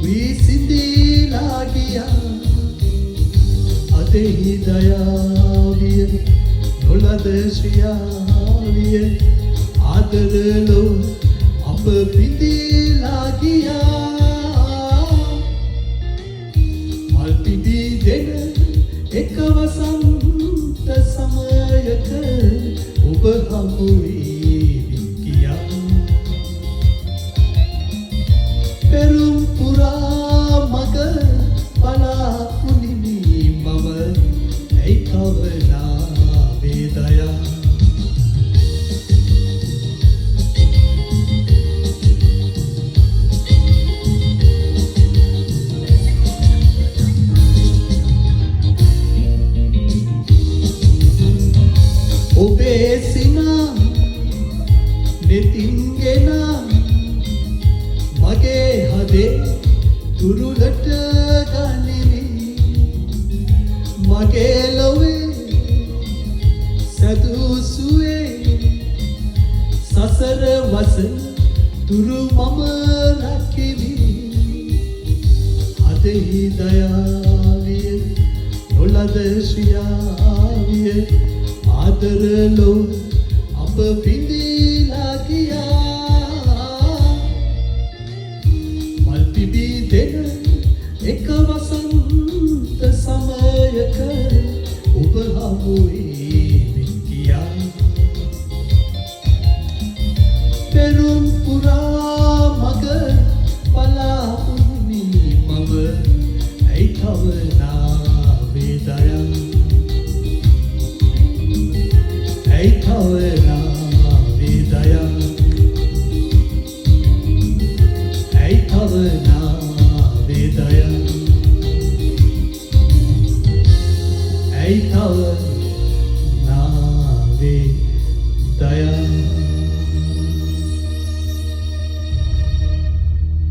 විසිඳීලා ගියා අදෙහි දයාවිය නොලද ශ්‍රියාවිය ආදරලෝ අප පිඳීලා ගියා මල් පිබී දෙන එක වසන්ත සමයක ඔබ හමු වී ගියා පෙරුම් පුරා මග බලා උනිමි මම ඇයි කවනා වේදයා ඔබේ සිනා නෙතින් ගෙනා මගේ හදේ තුරුලට ගනිමි මගේ ලොවේ සැදුසුවේ සසර වසන තුරු මම රකිමි හදෙහි දයාවිය නොලද ශ්‍රියාවිය ආදරලෝ අප පිඳීලා ගියා මල් පිබී දෙන එක වසන්ත සමයක ඔබ හමු වී ගියා පෙරුම් පුරා මග බලා උනිමි මම ඇයි කවනා වේදයා ඇයි කවනා වේදයා ඇයි කවනා වේදයා ඇයි කවනා